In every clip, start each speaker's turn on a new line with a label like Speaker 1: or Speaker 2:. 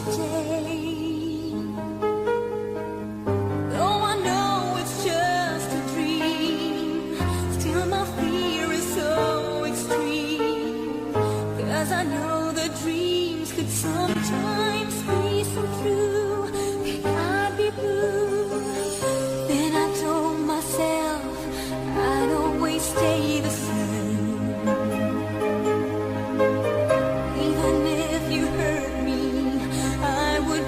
Speaker 1: today. Though I know it's just a dream, still my fear is so extreme. 'Cause I know that dreams could sometimes be so true. They can't be blue. Then I told myself I'd always stay the same. Even if you hurt me, I would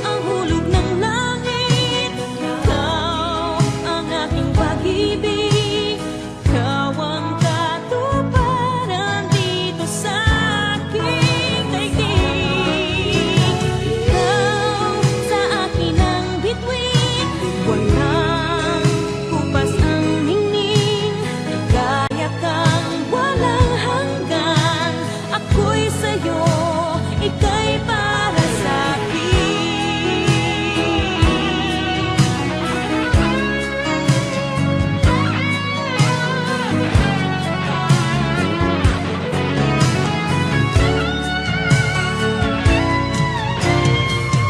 Speaker 1: ang hulog ng langit, ikaw ang aking pag-ibig, ikaw ang katuparan dito sa aking daigdig. Ikaw sa akin ang bituin, walang kupas ang ningning, ligaya kang walang hanggan. Ako'y sa'yo, ika'y para sa'kin.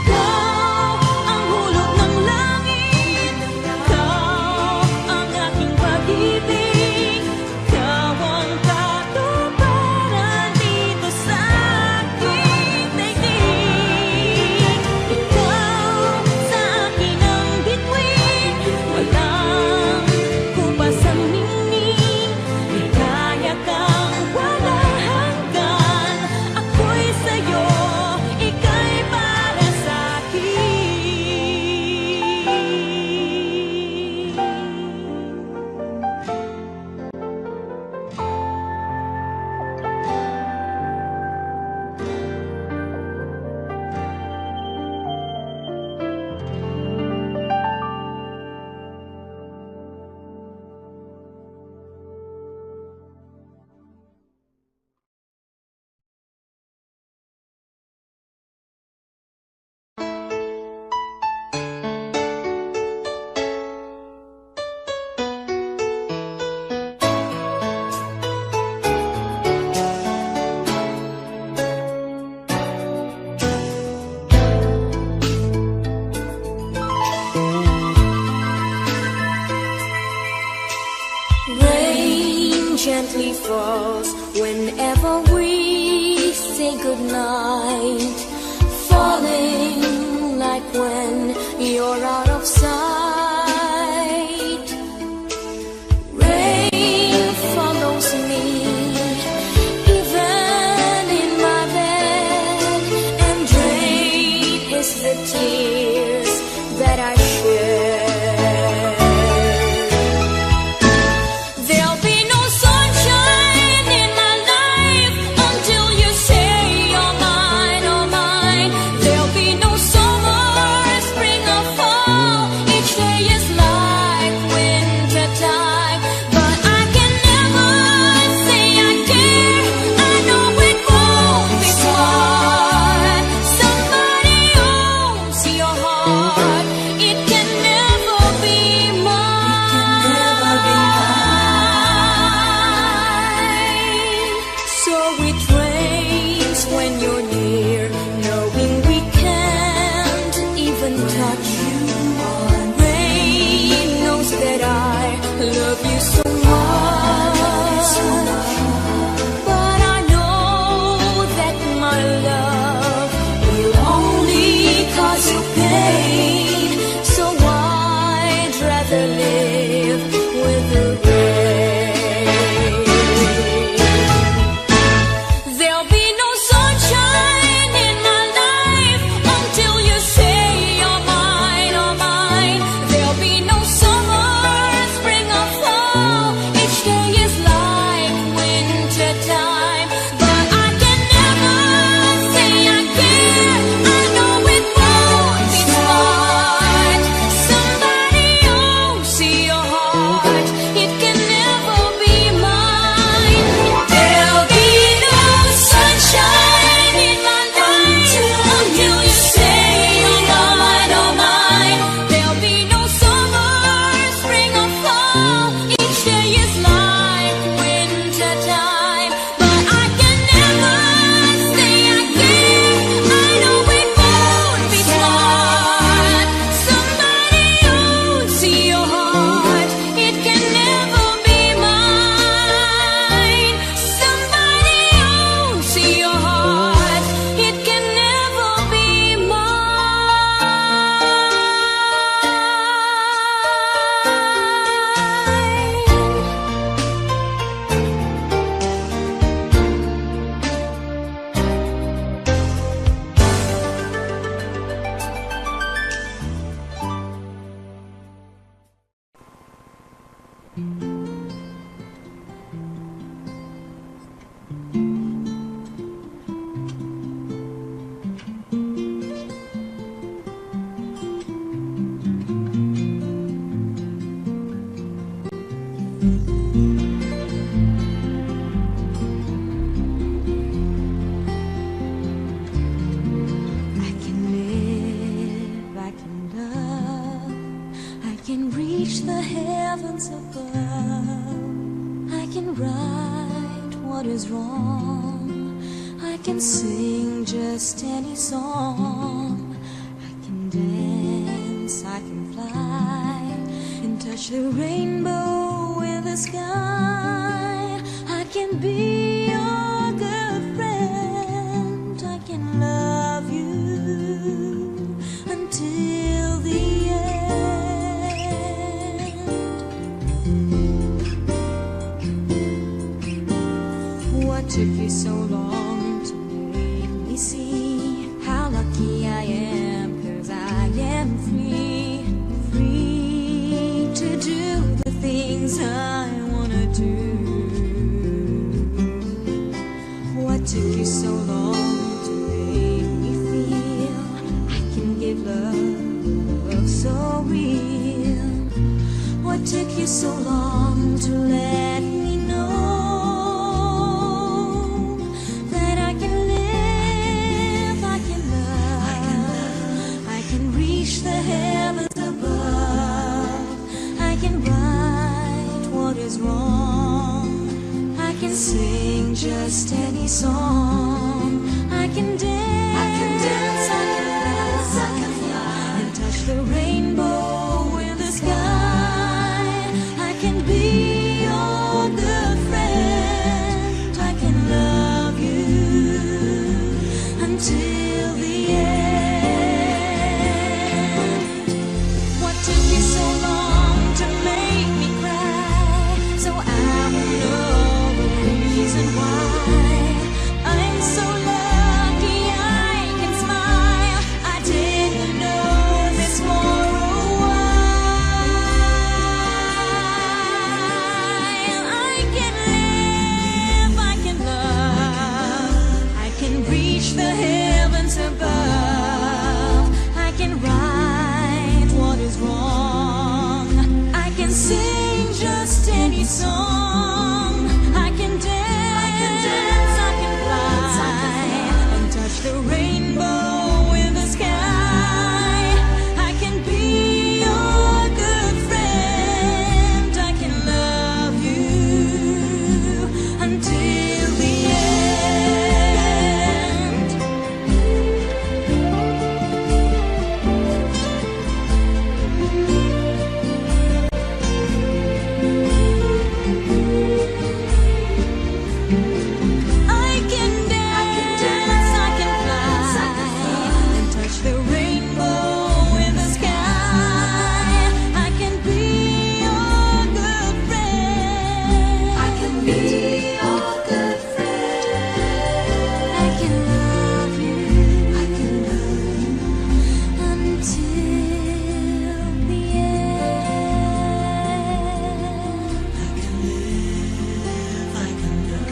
Speaker 1: Ikaw ang hulog ng langit, ikaw ang aking pag-ibig, ikaw ang katuparan dito sa aking daigdig. Ikaw sa akin ang bituin, walang kupas ang ningning, ligaya kang walang hanggan. Ako'y sa'yo, ika'y para sa'kin. Rain gently falls whenever we say goodnight, falling like when you're out of sight. Rain follows me even in my bed, and rain is the tears that I shed. There'll be no sunshine in my life until you say you're mine, oh mine. There'll be no summer, spring or fall heavens above. I can right what is wrong. I can sing just any song. I can dance, I can fly, and touch the rainbow in the sky. I can be your good friend. I can love you until the end. What took you so long to make me see how lucky I am? 'Cause I am free, free to do the things I wanna do. What took you so long to make me feel I can give love so real? What took you so long to let me know that I can live, I can love, I can reach the heavens above. I can right what is wrong. I can sing just any song. I can dance, I can dance, I can dance, I can fly, and touch the rainbow in the sky. I can be your good friend. I can love you until the end. What took you so long to make me cry? So I will know the reason why. I'm so lucky I can smile. I didn't know this for a while. I can live, I can love, I can reach the heavens above. I can right what is wrong. I can sing just any song. I can dance, I can fly, and touch the rainbow in the sky. I can be your good friend. I can love you until the end. I can dance, I can fly, and touch the rainbow in the sky. I can be your good friend. I can be your good friend. I can love you, I can love you until the end. I can live, I can love.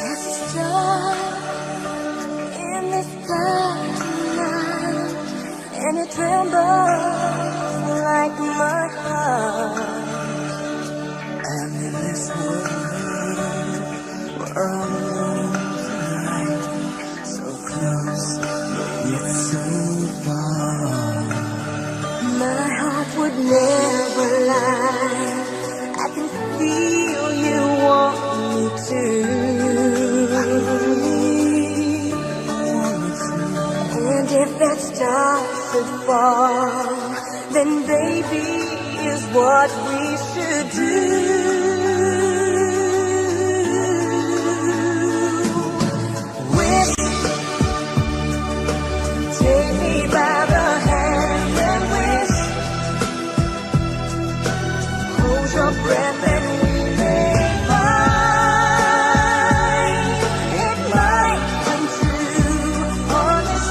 Speaker 1: There's a star in the sky tonight, and it trembles like my heart. And in this world, we're all alone tonight, so close, but yet so far. My heart would never lie. I can feel you want me to. And if that star should fall, then baby is what we should do. Wish, take me by the hand and wish, hold your breath and we may find it might come true on this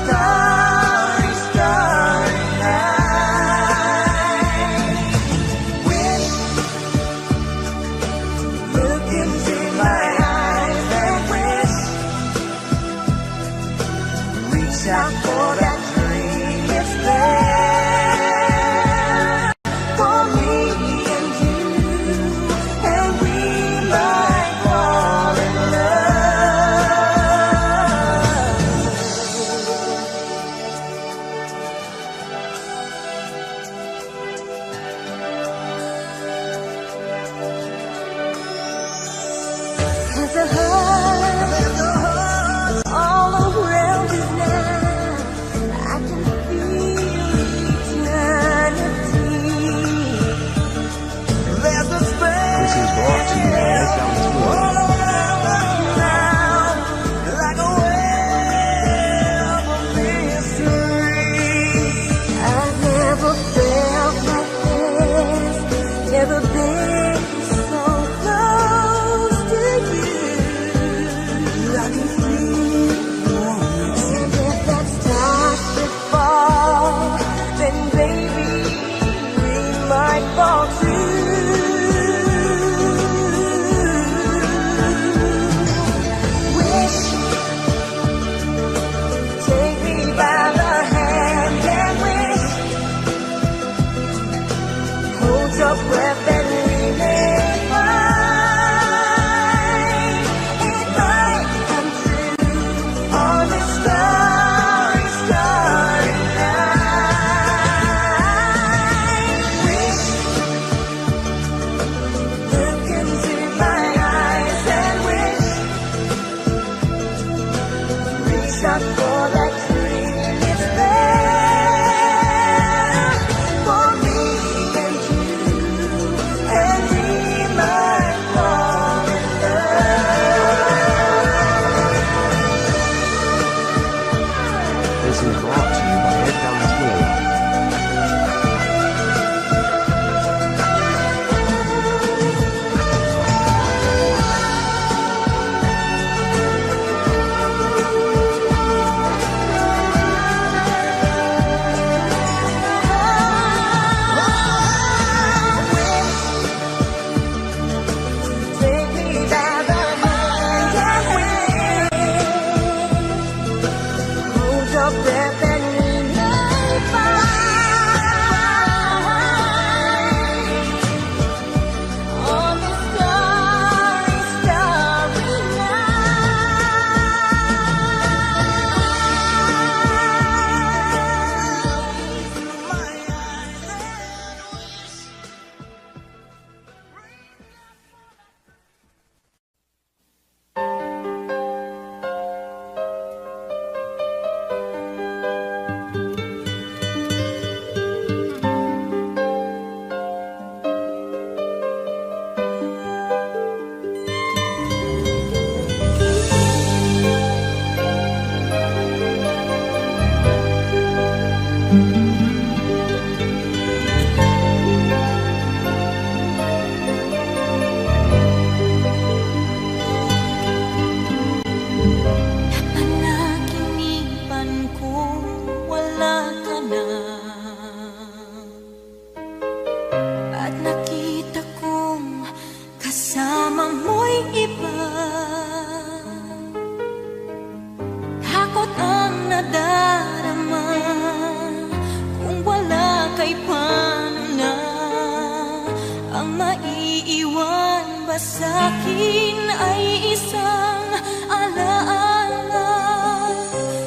Speaker 1: Ang maiiwan ba sa'kin ay isang alaala?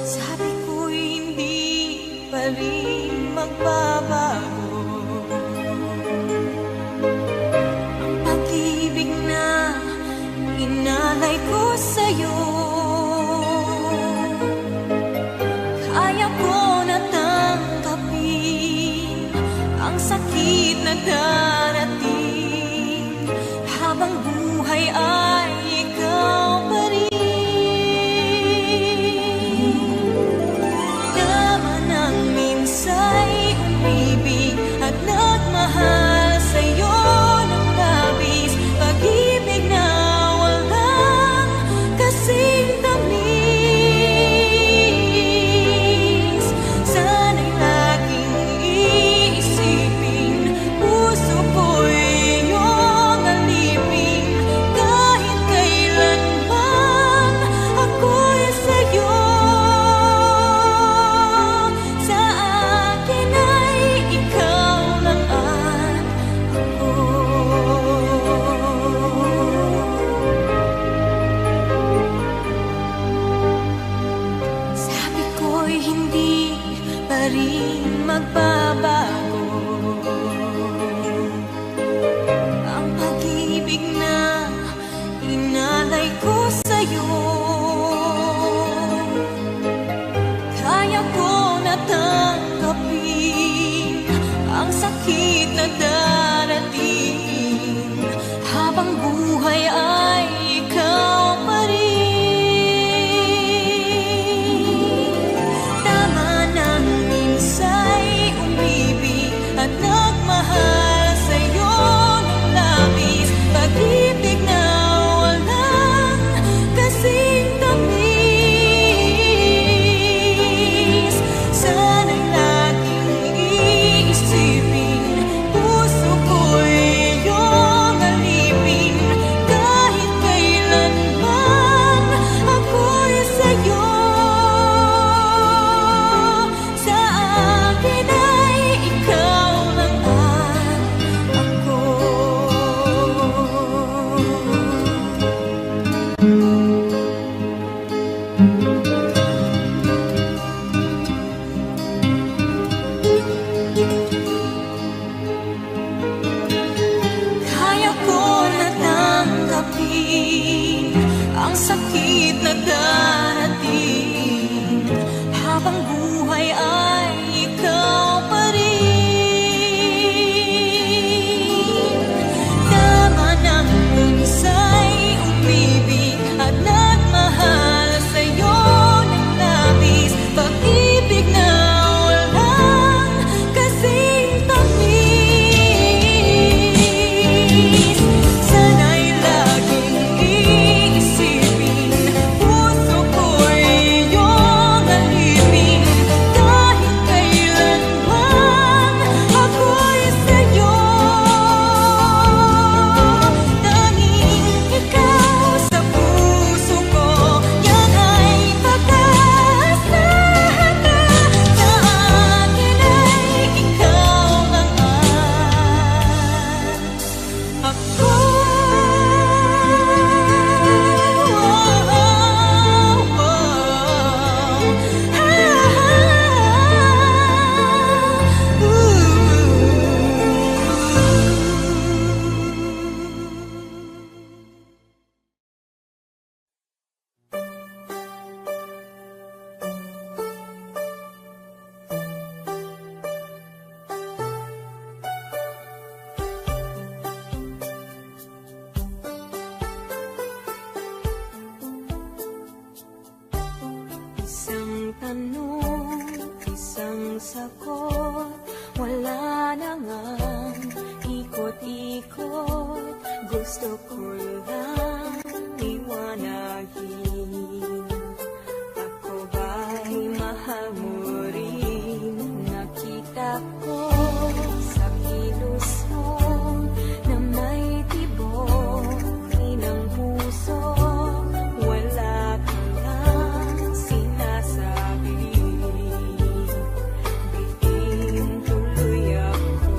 Speaker 1: Sabi ko'y hindi pa rin magbabago. Ang pag-ibig na inalay ko sa'yo, kaya ko na tanggapin ang sakit na darating, habang buhay ay ikaw pa rin. Naman ang minsa'y umibig at nagmahal sa'yo ng labis, pag-ibig na walang kasing tamis. Sana'y laging iisipin, puso ko'y iyong alipin, kahit kailanman ako'y sa'yo. Sa akin ay ikaw lang at ako. Sabi ko'y hindi pa rin magbabago. Ang pag-ibig na inalay ko sa'yo, kaya ko na tanggapin ang sakit na darating, habang buhay ay ikaw pa rin. Tama nang minsa'y umibig at nagmahal sa'yo ng labis, pag-ibig na walang kasing tamis. Sana'y laging iisipin, puso ko'y iyong alipin, kahit kailanman ako'y sa'yo. Sa akin ay ikaw lang at ako. Kaya ko na tanggapin ang sakit na darating, habang buhay ay ikaw pa rin. Tama nang minsa'y umibig at nagmahal sa'yo ng labis, pag-ibig na walang kasing tamis. Sana'y laging iisipin, puso ko'y iyong alipin, kahit kailanman ako'y sa'yo. Tanging ikaw sa puso ko, yan ay pag-aasahan na. Sa akin ay ikaw lang at ako. Isang tanong, isang sagot, wala na ngang ikot-ikot. Gusto ko lang liwanagin, ako ba'y mahal mo rin? Nakita ko sa kilos mo na may tibok ng puso, wala ka lang sinasabi. Bitin tuloy ako.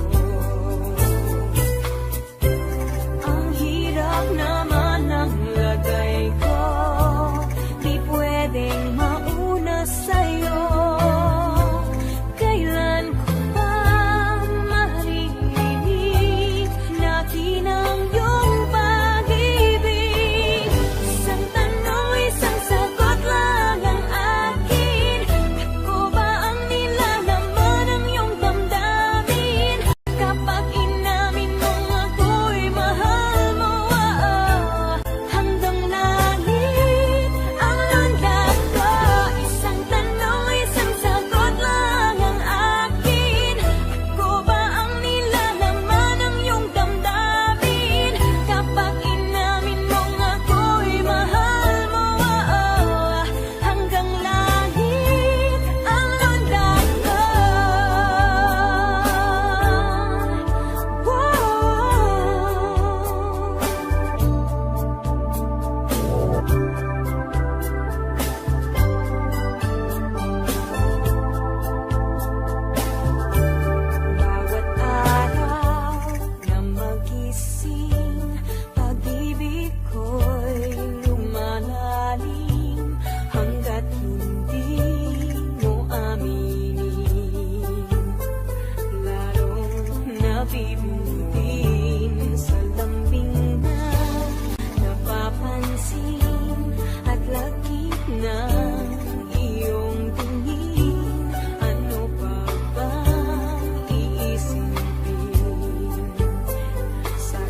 Speaker 1: gising, pag-ibig ko'y lumalalim hanggat hindi mo aminin. Lalong nabibitin sa lambing na napapansin at lagit ng iyong tingin. Ano pa bang iisipin sa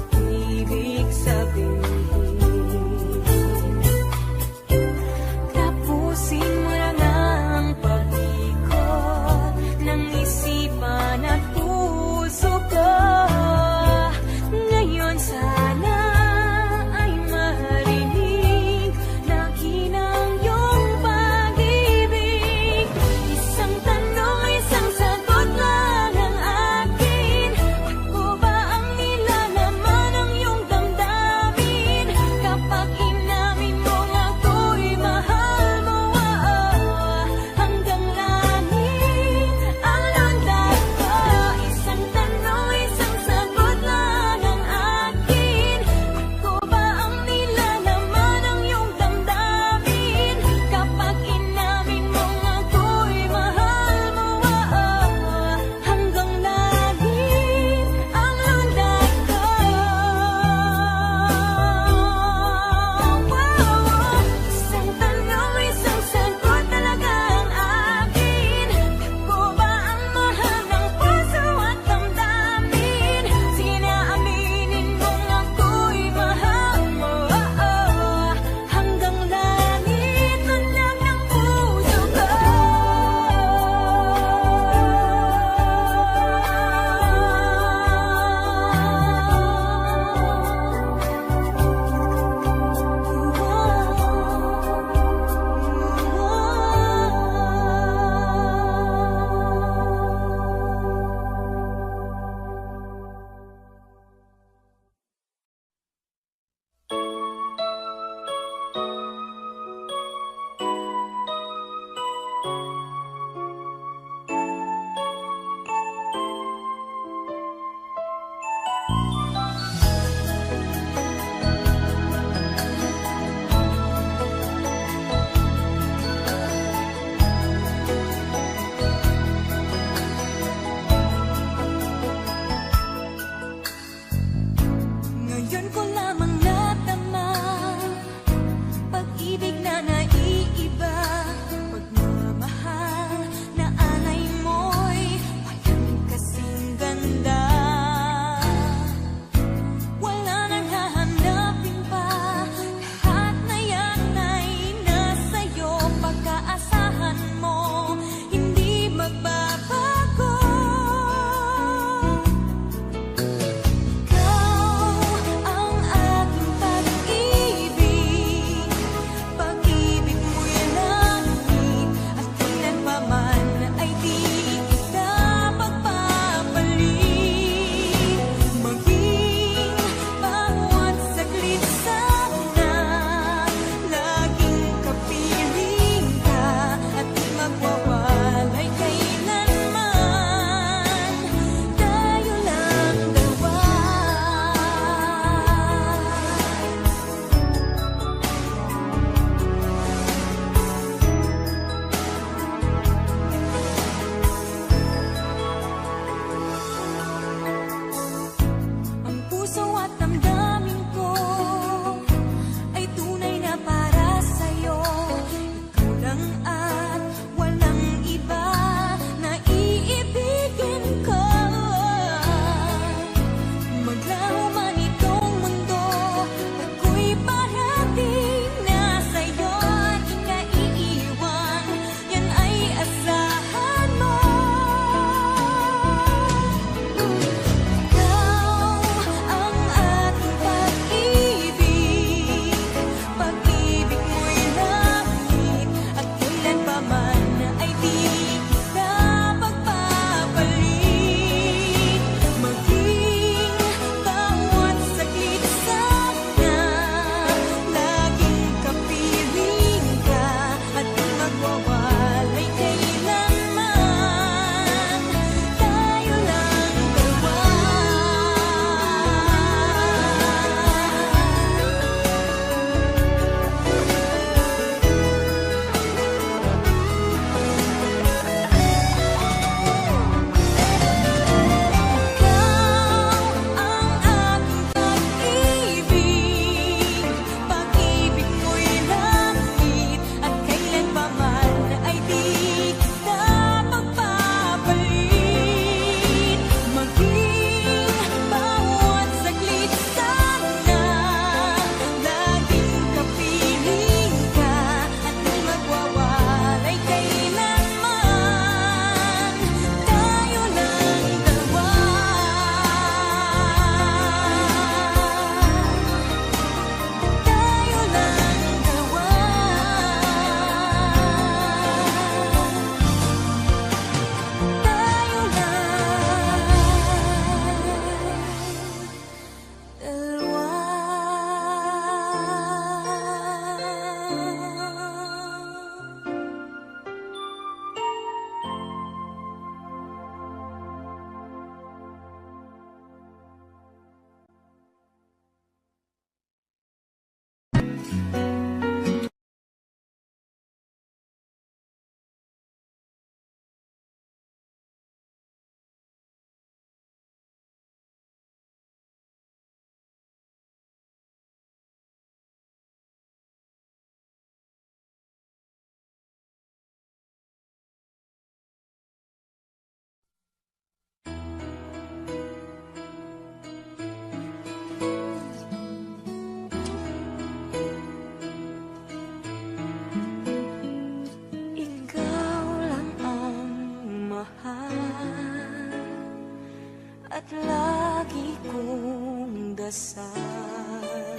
Speaker 1: dasal.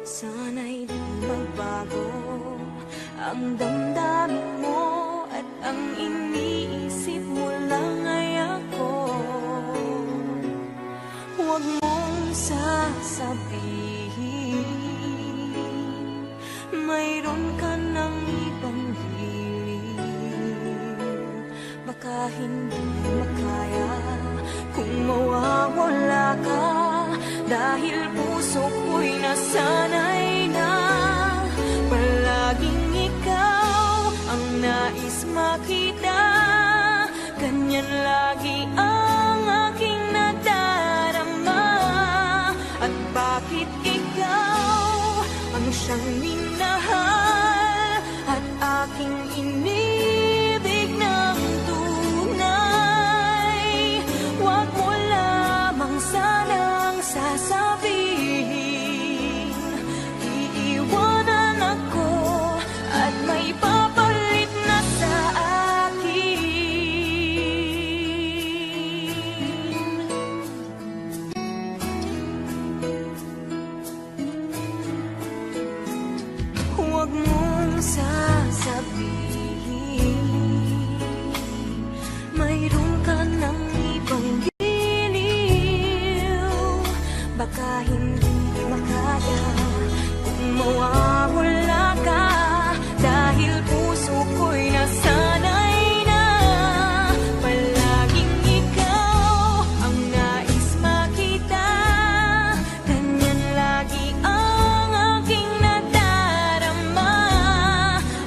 Speaker 1: Sana'y di magbago ang damdamin mo at ang iniisip mo lang ay ako. Huwag mong sasabihin mayroon ka ng ibang hiling. Baka hindi makaya kung mawawala ka, dahil puso ko'y nasanay na palaging ikaw ang nais makita. Ganyan lagi ang aking nadarama. At bakit ikaw ang siyang minahal at aking inibig ng tunay? Huwag mo lamang sanang sasabihin iiwanan ako at may papalit na sa akin. Huwag mong sasabihin mayroon ka ng ibang giliw. Baka hindi makaya kung mawawala ka, dahil puso ko'y nasanay na palaging ikaw ang nais makita. Ganyan lagi ang aking nadarama.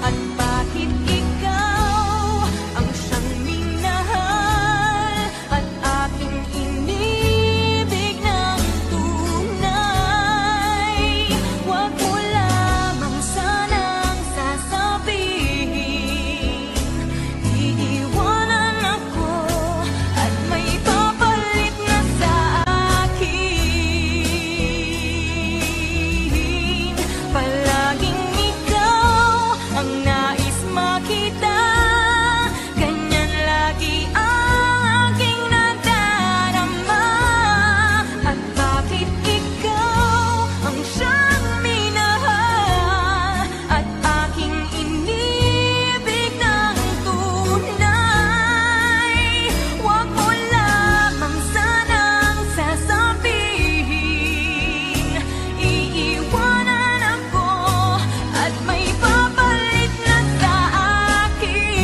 Speaker 1: At bakit ikaw ang siyang minahal at aking inibig ng tunay? Huwag mo lamang sanang sasabihin iiwanan ako at may papalit na sa akin. Palaging ikaw ang nais makita. Ganyan lagi ang aking nadarama. At bakit ikaw ang siyang minahal at aking inibig ng tunay? Huwag mo lamang sanang sasabihin iiwanan ako at may papalit na sa akin.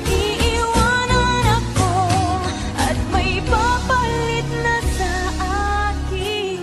Speaker 1: Iiwanan ako at may papalit na sa akin.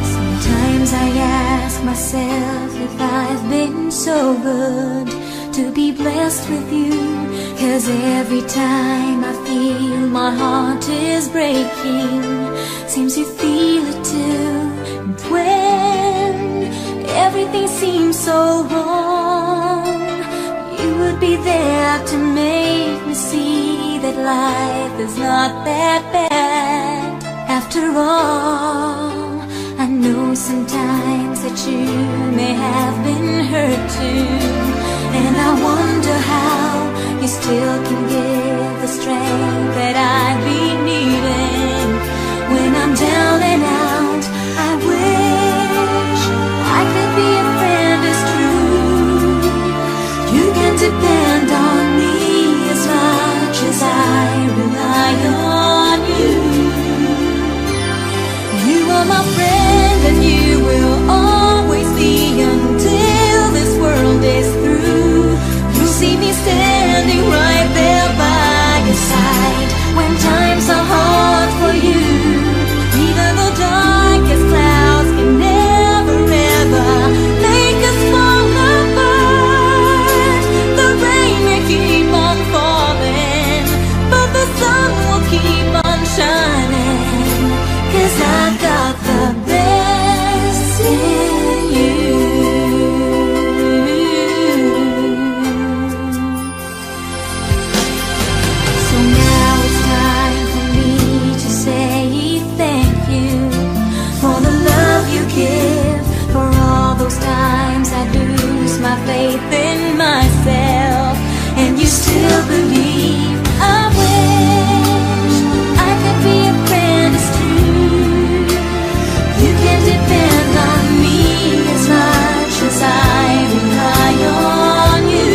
Speaker 1: Sometimes I ask myself if I've been so good to be blessed with you, 'cause every time I feel my heart is breaking, seems you feel it too. And when everything seems so wrong, you would be there to make me see that life is not that bad after all. I know sometimes that you may have been hurt too, and I wonder how you still can give the strength that I've been needing. When I'm down and out, I wish I could be a friend as true. You can depend on me as much as I rely on you. You are my friend and you will always be until this world is through. You see me standing right there by your side when times are hard for you. Even though dark faith in myself, and you still believe. I wish I could be a friend as true. You can depend on me as much as I rely on you.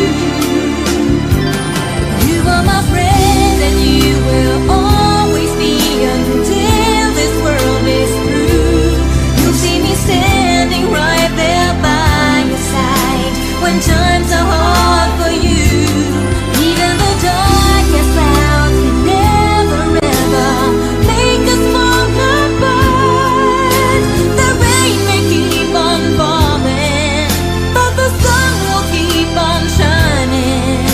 Speaker 1: You are my friend, and you will always be until this world is through. You'll see me standing right there by your side when times are hard for you. Even the darkest clouds can never ever make us fall apart. The rain may keep on falling, but the sun will keep on shining.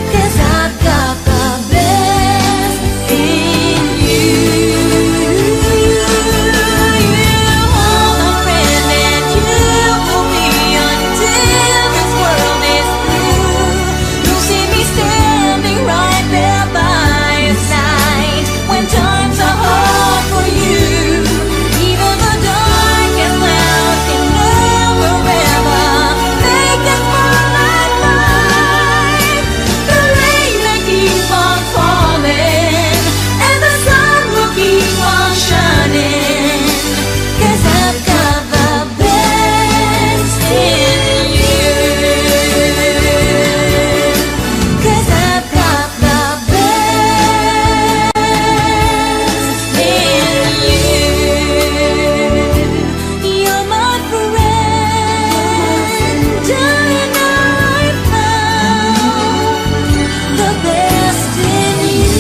Speaker 1: 'Cause I've got the best in you. You are my friend, and you will be until this world is through. You'll see me standing right there by your side when times are hard for you. Even the darkest cloud can never ever make us fall apart. The rain may keep on falling, and the sun will keep on shining. 'Cause I've got the best in you. 'Cause I've got the best in you. You're my friend, I know I found the best in you.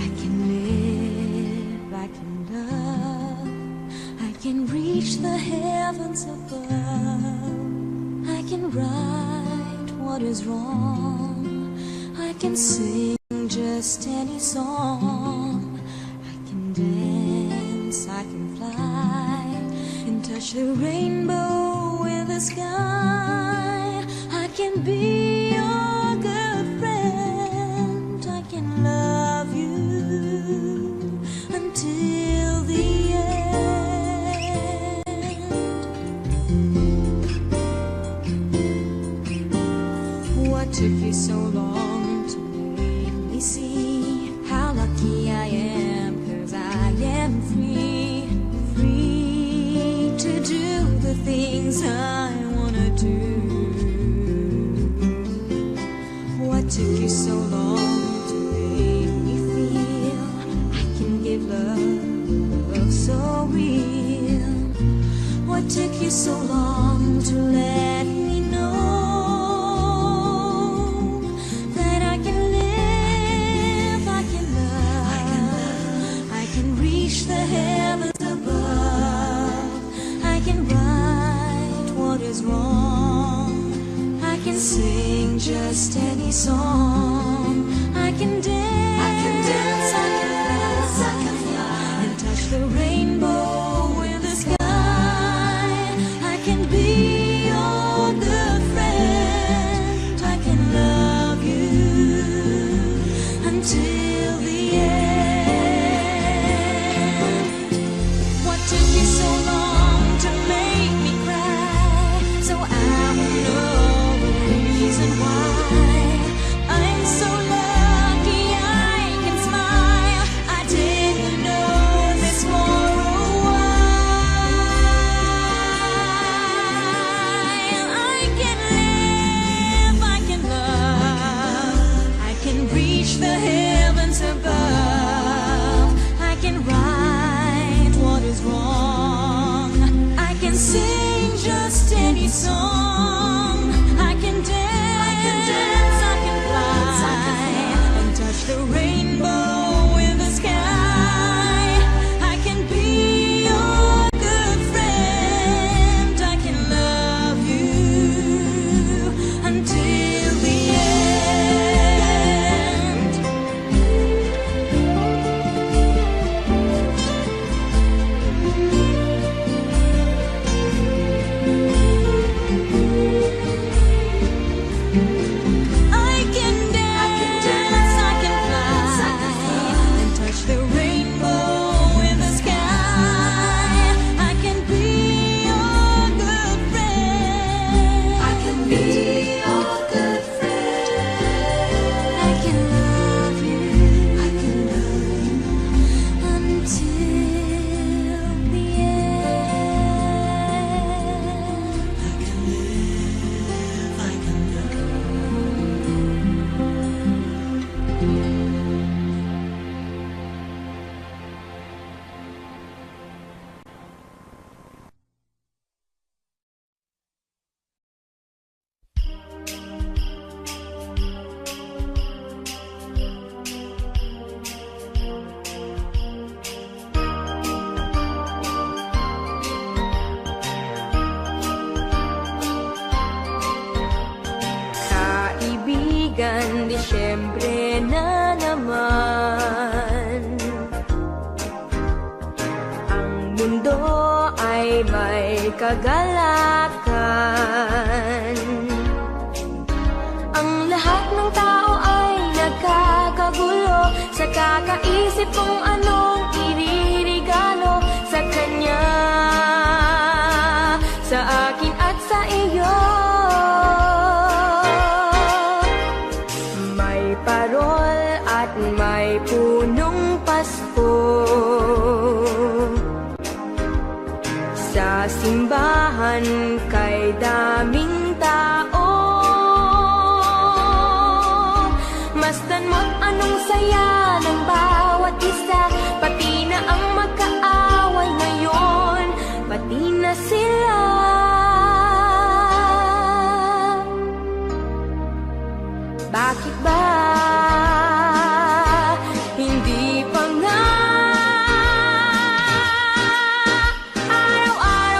Speaker 1: I can live, I can love, I can read. reach the heavens above. I can right what is wrong. I can sing just any song. I can dance, I can fly, and touch the rainbow in the sky. I can be your good friend. I can love you until the end. What took you so long to make me see how lucky I am? 'Cause I am free, free to do the things I wanna do. What took you so long to make me feel I can give love so real? What took you so long to let me know that I can live, I can love, I can reach the heavens above. I can right what is wrong. I can sing just any song. I can dance, I can dance, I can dance, I can fly, and touch the rainbow in the sky. I can be your good friend. I can love you until the end. What took you so long to make me cry? So I will know the reason why. I'm so lucky I can smile. I didn't know this for a while. I can live, I can love, I can reach the heavens above. I can right what is wrong. I can sing just any song. I can dance, I can fly, and touch the rainbow in the sky. I can be your good friend. I can love you until the end. I can dance, I can fly, and touch the rainbow in the sky. I can be your good friend. I can be your good friend. I can love you, I can love you until the end. I can live, I can Kaibigan, Disyembre na naman. Ang mundo ay may kagalakan. Ang lahat ng tao ay nagkakagulo sa kakaisip kung anong iririgalo sa kanya, sa akin at sa iyo. May parol at may punong Pasko sa simbahan kay daming tao. Masdan mo't anong saya ng bawat isa, pati na ang magkaaway ngayon, pati na sila. Bakit ba hindi pa nga araw-araw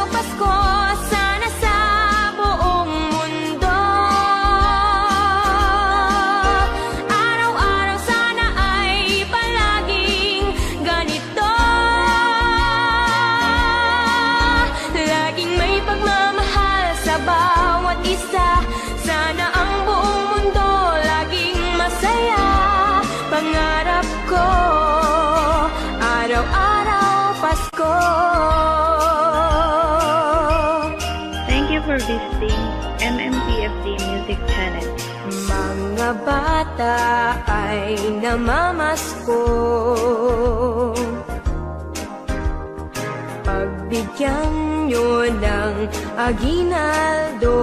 Speaker 2: for visiting MMPFD Music Channel.
Speaker 1: Mga bata ay namamasko, pagbigyan nyo ng aginaldo.